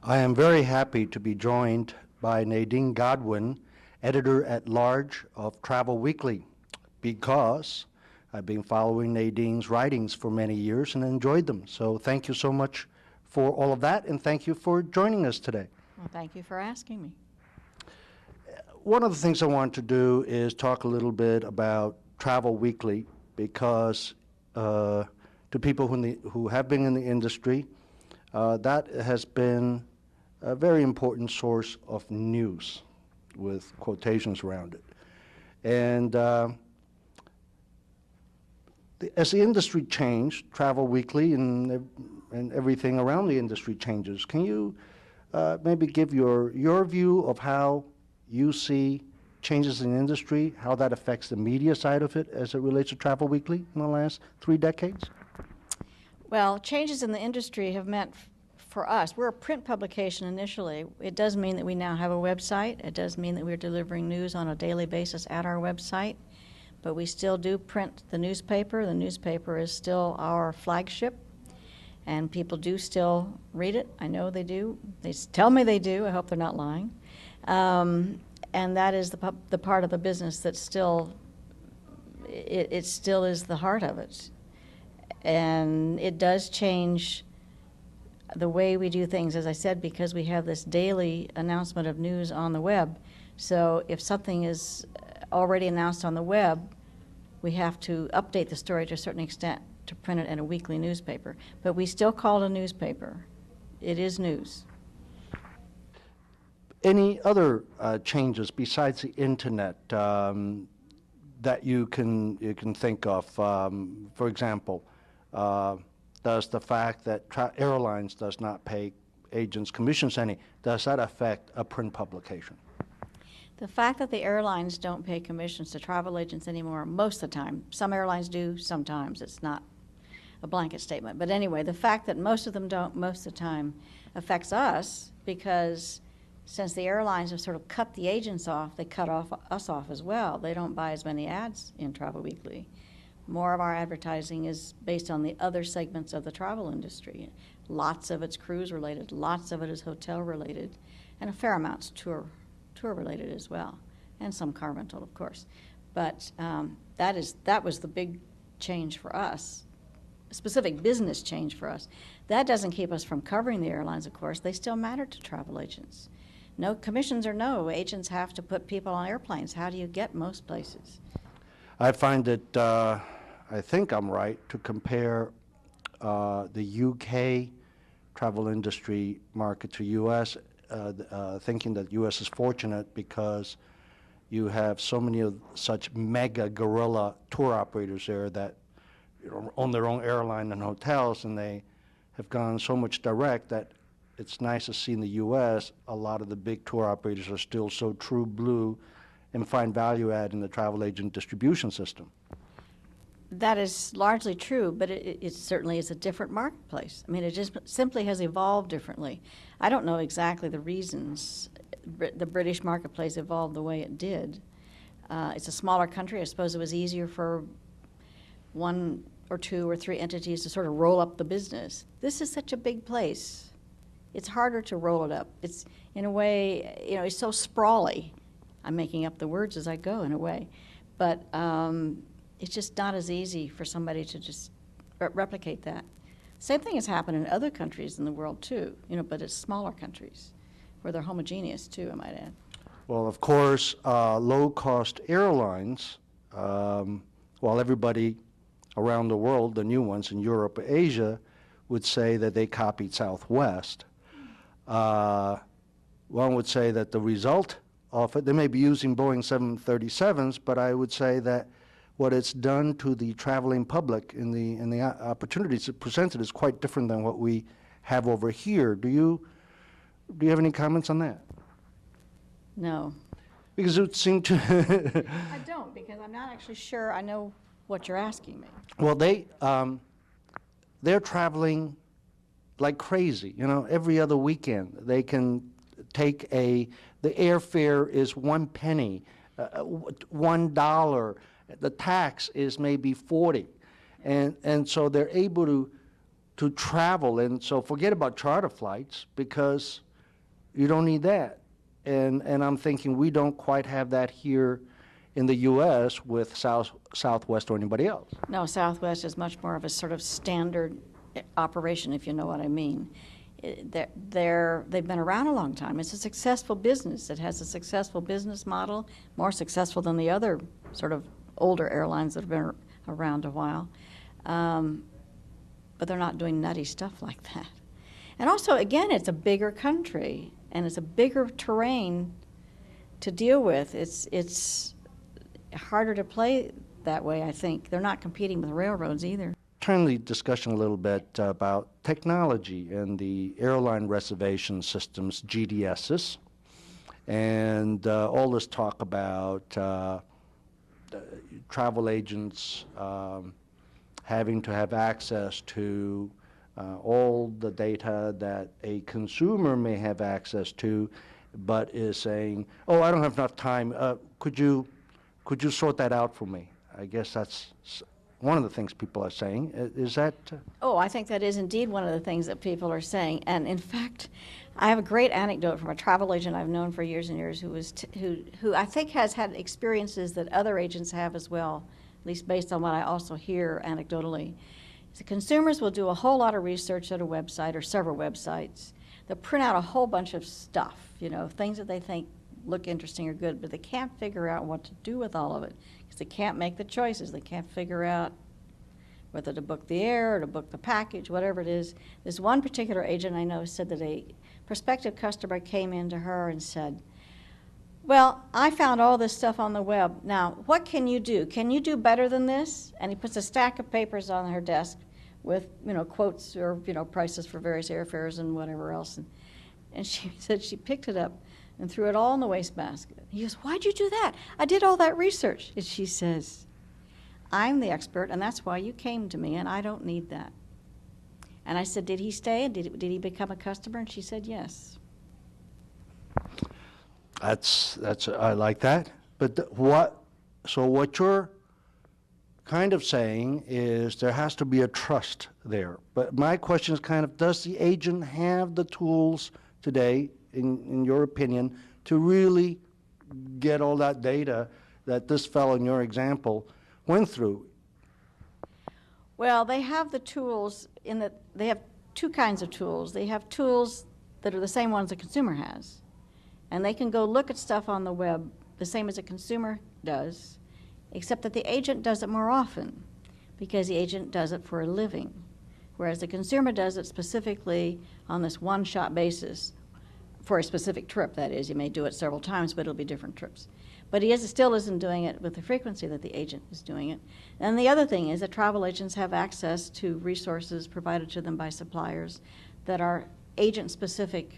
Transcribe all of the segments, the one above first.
I am very happy to be joined by Nadine Godwin, editor-at-large of Travel Weekly, because I've been following Nadine's writings for many years and enjoyed them. So thank you so much for all of that, and thank you for joining us today. Well, thank you for asking me. One of the things I want to do is talk a little bit about Travel Weekly, because to people who have been in the industry, that has been a very important source of news, with quotations around it. And as the industry changed, Travel Weekly and everything around the industry changes. Can you maybe give your view of how you see changes in the industry, how that affects the media side of it as it relates to Travel Weekly in the last 3 decades? Well, changes in the industry have meant for us, we're a print publication initially. It does mean that we now have a website. It does mean that we're delivering news on a daily basis at our website. But we still do print the newspaper. The newspaper is still our flagship, and people do still read it. I know they do. They tell me they do. I hope they're not lying. And that is the part of the business that still, it still is the heart of it. And it does change the way we do things, as I said, because we have this daily announcement of news on the web. So if something is already announced on the web, we have to update the story to a certain extent to print it in a weekly newspaper. But we still call it a newspaper. It is news. Any other changes besides the internet that you can think of? For example, does the fact that airlines does not pay agents commissions any, does that affect a print publication? The fact that the airlines don't pay commissions to travel agents anymore, most of the time, some airlines do, sometimes, it's not a blanket statement. But anyway, the fact that most of them don't most of the time affects us, because since the airlines have sort of cut the agents off, they cut us off as well. They don't buy as many ads in Travel Weekly. More of our advertising is based on the other segments of the travel industry. Lots of it's cruise related, lots of it is hotel related, and a fair amount's tour related as well, and some car rental, of course. But that was the big change for us, a specific business change for us. That doesn't keep us from covering the airlines, of course. They still matter to travel agents. No commissions or no, agents have to put people on airplanes. How do you get most places? I find it, I think I'm right, to compare the UK travel industry market to U.S., thinking that U.S. is fortunate because you have so many of such mega guerrilla tour operators there that own their own airline and hotels, and they have gone so much direct that it's nice to see in the U.S. a lot of the big tour operators are still so true blue and find value add in the travel agent distribution system. That is largely true, but it certainly is a different marketplace. I mean, it just simply has evolved differently. I don't know exactly the reasons the British marketplace evolved the way it did. It's a smaller country. I suppose it was easier for 1 or 2 or 3 entities to sort of roll up the business. This is such a big place. It's harder to roll it up. It's, in a way, you know, it's so sprawly. I'm making up the words as I go, in a way. But it's just not as easy for somebody to just replicate that. Same thing has happened in other countries in the world, too, you know, but it's smaller countries where they're homogeneous, too, I might add. Well, of course, low-cost airlines, while everybody around the world, the new ones in Europe or Asia, would say that they copied Southwest, one would say that the result of it, they may be using Boeing 737s, but I would say that what it's done to the traveling public in the opportunities it presented is quite different than what we have over here. Do you have any comments on that? No. Because it would seem to... I don't, because I'm not actually sure I know what you're asking me. Well, they're traveling like crazy, you know, every other weekend. They can take the airfare is 1 penny, $1. The tax is maybe 40, and so they're able to travel. And so forget about charter flights, because You don't need that. And I'm thinking we don't quite have that here in the U.S. with Southwest or anybody else. No, Southwest is much more of a sort of standard operation, if you know what I mean. They've been around a long time. It's a successful business. It has a successful business model, more successful than the other sort of older airlines that have been around a while. But they're not doing nutty stuff like that. And also, again, it's a bigger country, and it's a bigger terrain to deal with. It's harder to play that way, I think. They're not competing with railroads either. Turn the discussion a little bit about technology and the airline reservation systems, GDSs, and all this talk about travel agents having to have access to all the data that a consumer may have access to, but is saying, "Oh, I don't have enough time. Could you sort that out for me?" I guess that's one of the things people are saying. Is that? Oh, I think that is indeed one of the things that people are saying. And in fact, I have a great anecdote from a travel agent I've known for years and years who I think has had experiences that other agents have as well, at least based on what I also hear anecdotally. The consumers will do a whole lot of research at a website or several websites. They'll print out a whole bunch of stuff, things that they think look interesting or good, but they can't figure out what to do with all of it because they can't make the choices. They can't figure out whether to book the air or to book the package, whatever it is. This one particular agent I know said that a prospective customer came in to her and said, "Well, I found all this stuff on the web. Now, what can you do? Can you do better than this?" And he puts a stack of papers on her desk with, quotes or, prices for various airfares and whatever else. And she said she picked it up and threw it all in the wastebasket. He goes, "Why'd you do that? I did all that research." And she says, "I'm the expert, and that's why you came to me, and I don't need that." And I said, "Did he stay? And did he become a customer?" And she said, "Yes." That's I like that. But what you're kind of saying is there has to be a trust there. But my question is kind of, does the agent have the tools today, in your opinion, to really get all that data that this fellow in your example went through? Well, they have the tools in that they have two kinds of tools. They have tools that are the same ones the consumer has. And they can go look at stuff on the web the same as a consumer does, except that the agent does it more often because the agent does it for a living, whereas the consumer does it specifically on this one-shot basis for a specific trip, that is. You may do it several times, but it'll be different trips. But he still isn't doing it with the frequency that the agent is doing it. And the other thing is that travel agents have access to resources provided to them by suppliers that are agent-specific,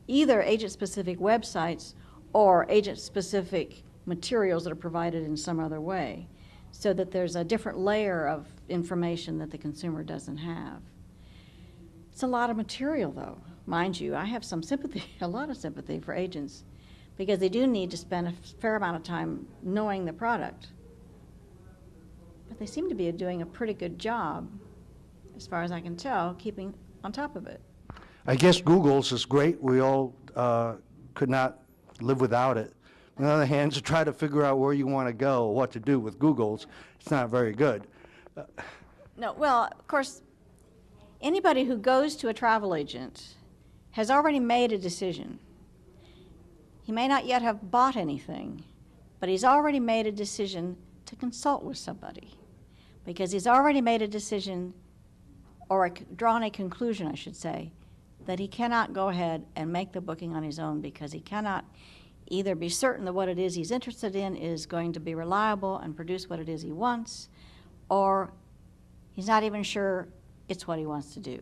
either agent-specific websites or agent-specific materials that are provided in some other way, so that there's a different layer of information that the consumer doesn't have. It's a lot of material, though. Mind you, I have some sympathy, a lot of sympathy for agents, because they do need to spend a fair amount of time knowing the product. But they seem to be doing a pretty good job, as far as I can tell, keeping on top of it. I guess Google's is great. We all could not live without it. On the other hand, to try to figure out where you want to go, what to do with Google's, it's not very good. No, well, of course, anybody who goes to a travel agent has already made a decision. He may not yet have bought anything, but he's already made a decision to consult with somebody, because he's already made a decision, or drawn a conclusion, I should say, that he cannot go ahead and make the booking on his own because he cannot either be certain that what it is he's interested in is going to be reliable and produce what it is he wants, or he's not even sure it's what he wants to do.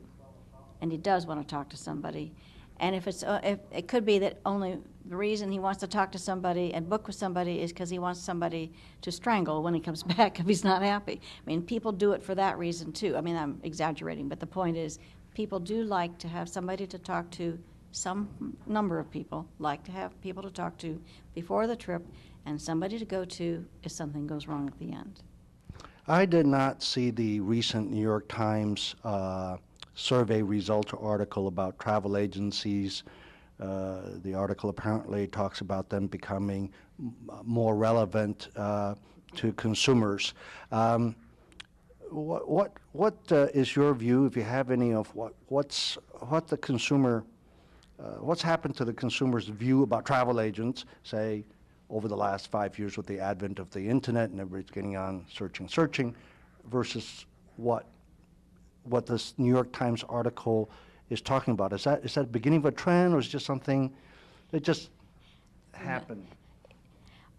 And he does want to talk to somebody. And if it could be that only the reason he wants to talk to somebody and book with somebody is because he wants somebody to strangle when he comes back if he's not happy. I mean, people do it for that reason too. I mean, I'm exaggerating, but the point is people do like to have somebody to talk to. Some number of people like to have people to talk to before the trip and somebody to go to if something goes wrong at the end. I did not see the recent New York Times survey result article about travel agencies The article apparently talks about them becoming more relevant to consumers. What is your view, if you have any, of what's happened to the consumer's view about travel agents, say, over the last 5 years with the advent of the internet and everybody's getting on searching, versus what this New York Times article is talking about? Is that the beginning of a trend, or is it just something that just happened?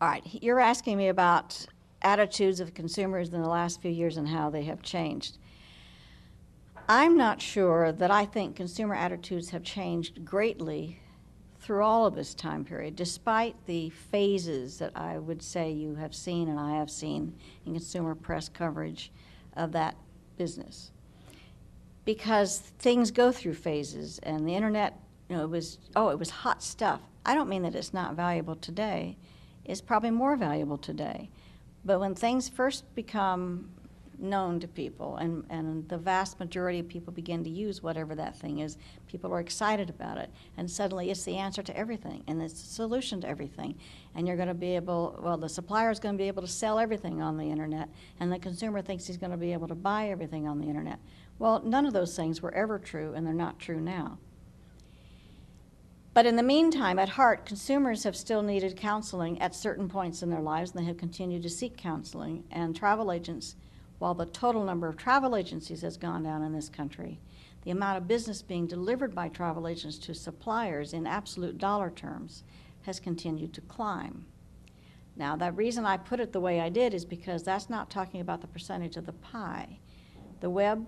All right, you're asking me about attitudes of consumers in the last few years and how they have changed. I'm not sure that I think consumer attitudes have changed greatly through all of this time period, despite the phases that I would say you have seen and I have seen in consumer press coverage of that business. Because things go through phases, and the internet, it was hot stuff. I don't mean that it's not valuable today. It's probably more valuable today. But when things first become known to people, and the vast majority of people begin to use whatever that thing is, people are excited about it, and suddenly it's the answer to everything, and it's the solution to everything. And you're going to be able, the supplier is going to be able to sell everything on the internet, and the consumer thinks he's going to be able to buy everything on the internet. Well, none of those things were ever true, and they're not true now. But in the meantime, at heart, consumers have still needed counseling at certain points in their lives, and they have continued to seek counseling. And travel agents, while the total number of travel agencies has gone down in this country, the amount of business being delivered by travel agents to suppliers in absolute dollar terms has continued to climb. Now, the reason I put it the way I did is because that's not talking about the percentage of the pie. The web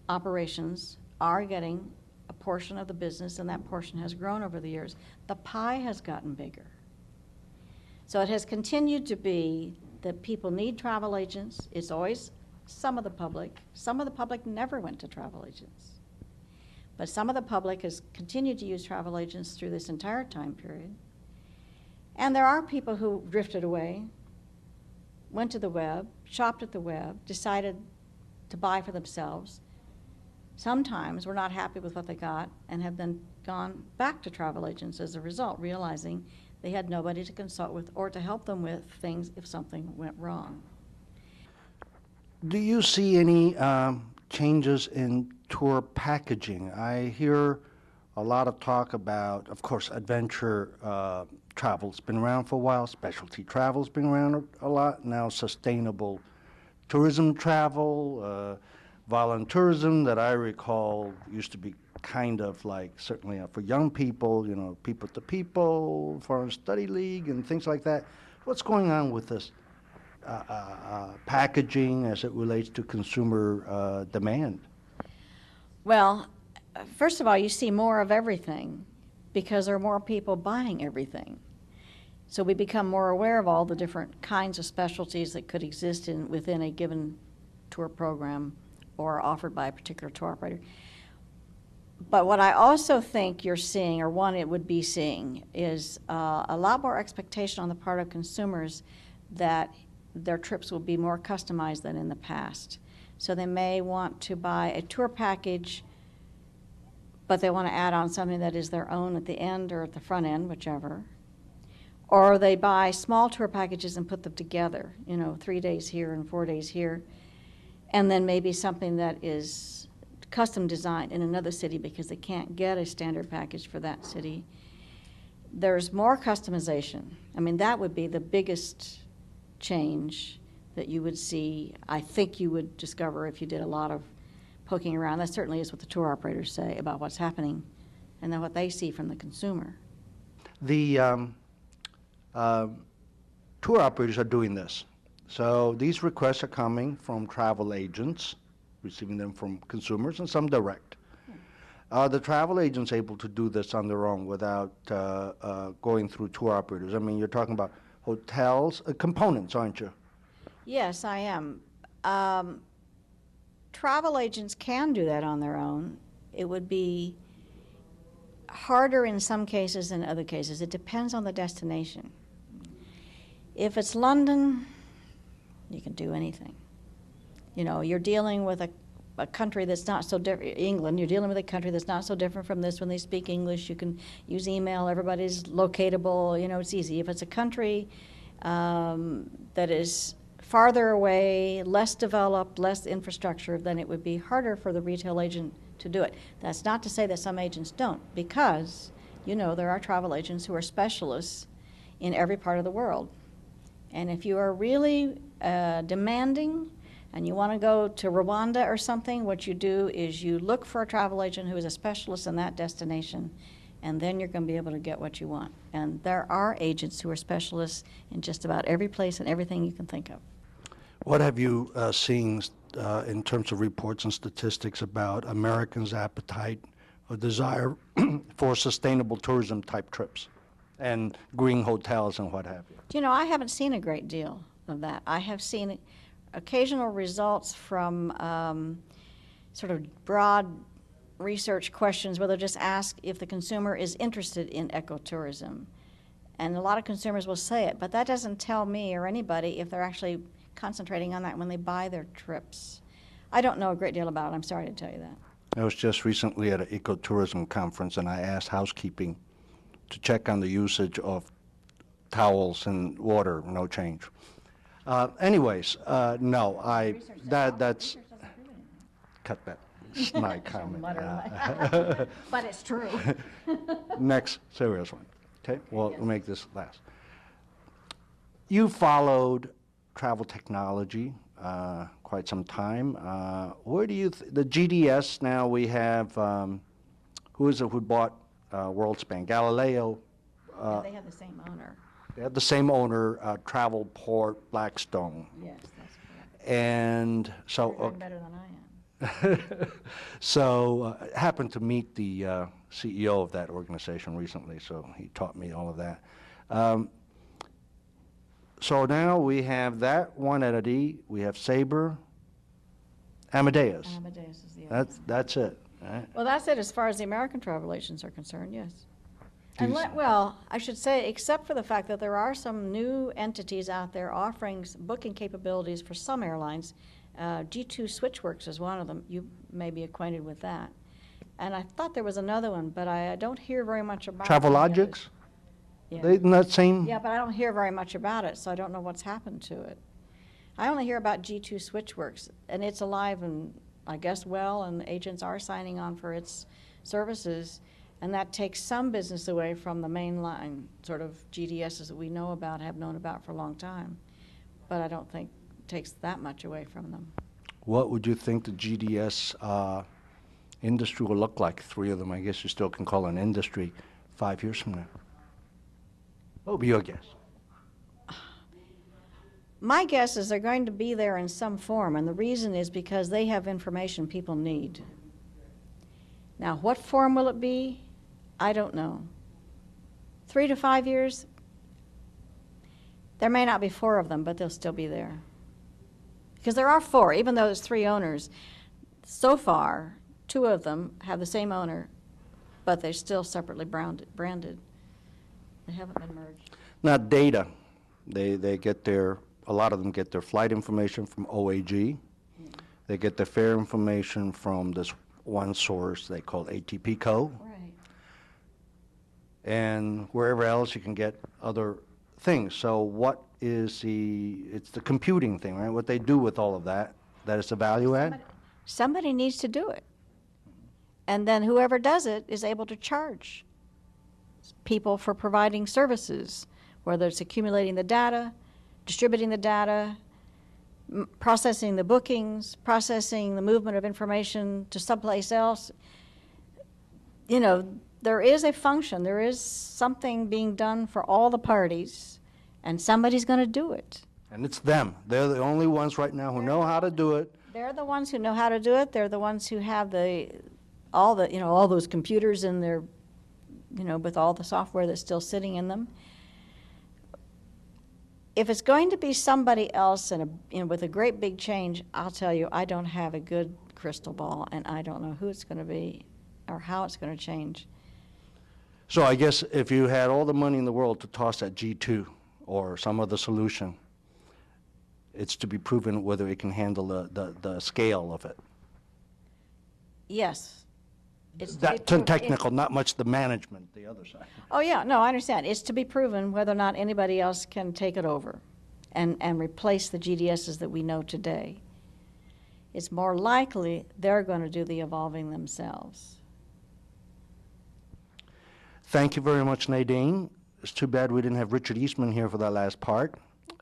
operations are getting a portion of the business, and that portion has grown over the years. The pie has gotten bigger. So it has continued to be that people need travel agents. It's always some of the public. Some of the public never went to travel agents. But some of the public has continued to use travel agents through this entire time period. And there are people who drifted away, went to the web, shopped at the web, decided to buy for themselves. Sometimes were not happy with what they got and have then gone back to travel agents as a result, realizing they had nobody to consult with or to help them with things if something went wrong. Do you see any changes in tour packaging? I hear a lot of talk about, of course, adventure travel's been around for a while, specialty travel's been around a lot, now sustainable tourism travel, voluntourism that I recall used to be kind of like, certainly for young people, people to people, foreign study league and things like that. What's going on with this packaging as it relates to consumer demand? Well, first of all, you see more of everything because there are more people buying everything. So we become more aware of all the different kinds of specialties that could exist within a given tour program or offered by a particular tour operator. But what I also think you're seeing, or one it would be seeing, is a lot more expectation on the part of consumers that their trips will be more customized than in the past. So they may want to buy a tour package, but they want to add on something that is their own at the end or at the front end, whichever. Or they buy small tour packages and put them together, 3 days here and 4 days here. And then maybe something that is custom designed in another city because they can't get a standard package for that city. There's more customization. I mean, that would be the biggest change that you would see, I think you would discover if you did a lot of poking around. That certainly is what the tour operators say about what's happening and then what they see from the consumer. The tour operators are doing this. So these requests are coming from travel agents, receiving them from consumers, and some direct. Are the travel agents able to do this on their own without going through tour operators? I mean, you're talking about hotels, components, aren't you? Yes, I am. Travel agents can do that on their own. It would be harder in some cases than other cases. It depends on the destination. If it's London, you can do anything. You're dealing with a country that's not so different, England, you're dealing with a country that's not so different from this. When they speak English, you can use email, everybody's locatable, you know, it's easy. If it's a country that is farther away, less developed, less infrastructure, then it would be harder for the retail agent to do it. That's not to say that some agents don't, because, you know, there are travel agents who are specialists in every part of the world. And if you are really demanding and you want to go to Rwanda or something, what you do is you look for a travel agent who is a specialist in that destination, and then you're going to be able to get what you want. And there are agents who are specialists in just about every place and everything you can think of. What have you seen in terms of reports and statistics about Americans' appetite or desire for sustainable tourism type trips and green hotels and what have you? You know, I haven't seen a great deal of that. I have seen occasional results from sort of broad research questions where they'll just ask if the consumer is interested in ecotourism. And a lot of consumers will say it, but that doesn't tell me or anybody if they're actually concentrating on that when they buy their trips. I don't know a great deal about it. I'm sorry to tell you that. I was just recently at an ecotourism conference, and I asked housekeeping to check on the usage of towels and water. No change. Anyways, no, that's cut that snide comment. But it's true. Next serious one. Okay, well, we'll make this last. You followed travel technology quite some time. Where do you the GDS now? We have who is it who bought WorldSpan? Galileo. Yeah, they have the same owner. They have the same owner, Travelport, Blackstone. Yes, that's correct. And so. They're doing better than I am. So happened to meet the CEO of that organization recently, so he taught me all of that. So now we have that one entity, we have Sabre, Amadeus. Amadeus is the other. That's it. Right? Well, that's it as far as the American travel agents are concerned, yes. And These- well, I should say, except for the fact that there are some new entities out there offering booking capabilities for some airlines. G2 Switchworks is one of them. You may be acquainted with that. And I thought there was another one, but I don't hear very much about it. Travelogics? Yeah. They in that same? Yeah, but I don't hear very much about it, so I don't know what's happened to it. I only hear about G2 Switchworks, and it's alive and I guess well, and agents are signing on for its services, and that takes some business away from the mainline sort of GDSs that we know about, have known about for a long time. But I don't think it takes that much away from them. What would you think the GDS industry will look like? Three of them, I guess you still can call it an industry 5 years from now. What would be your guess? My guess is they're going to be there in some form, and the reason is because they have information people need. Now, what form will it be? I don't know. 3 to 5 years? There may not be 4 of them, but they'll still be there. Because there are 4, even though there's 3 owners. So far, 2 of them have the same owner, but they're still separately branded. They haven't been merged. Now, data. They get their, a lot of them get their flight information from OAG. They get their fare information from this one source they call ATP Co. Right. And wherever else you can get other things. So what is it's the computing thing, right? What they do with all of that, that is the value add? Somebody needs to do it. And then whoever does it is able to charge people for providing services, whether it's accumulating the data, distributing the data, processing the bookings, processing the movement of information to someplace else. You know, there is a function, there is something being done for all the parties, and somebody's going to do it. And it's them. They're the only ones right now who know how to do it. They're the ones who know how to do it. They're the ones who have all those computers in their, with all the software that's still sitting in them. If it's going to be somebody else and with a great big change, I'll tell you, I don't have a good crystal ball, and I don't know who it's going to be or how it's going to change. So I guess if you had all the money in the world to toss at G2 or some other solution, it's to be proven whether it can handle the scale of it. Yes. It's to be That's proven- technical, not much the management, the other side. Oh, yeah, no, I understand. It's to be proven whether or not anybody else can take it over and replace the GDSs that we know today. It's more likely they're going to do the evolving themselves. Thank you very much, Nadine. It's too bad we didn't have Richard Eastman here for that last part.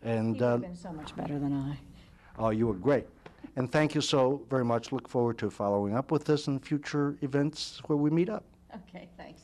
And He would have been so much better than I. oh, you were great. And thank you so very much. Look forward to following up with this in future events where we meet up. Okay, thanks.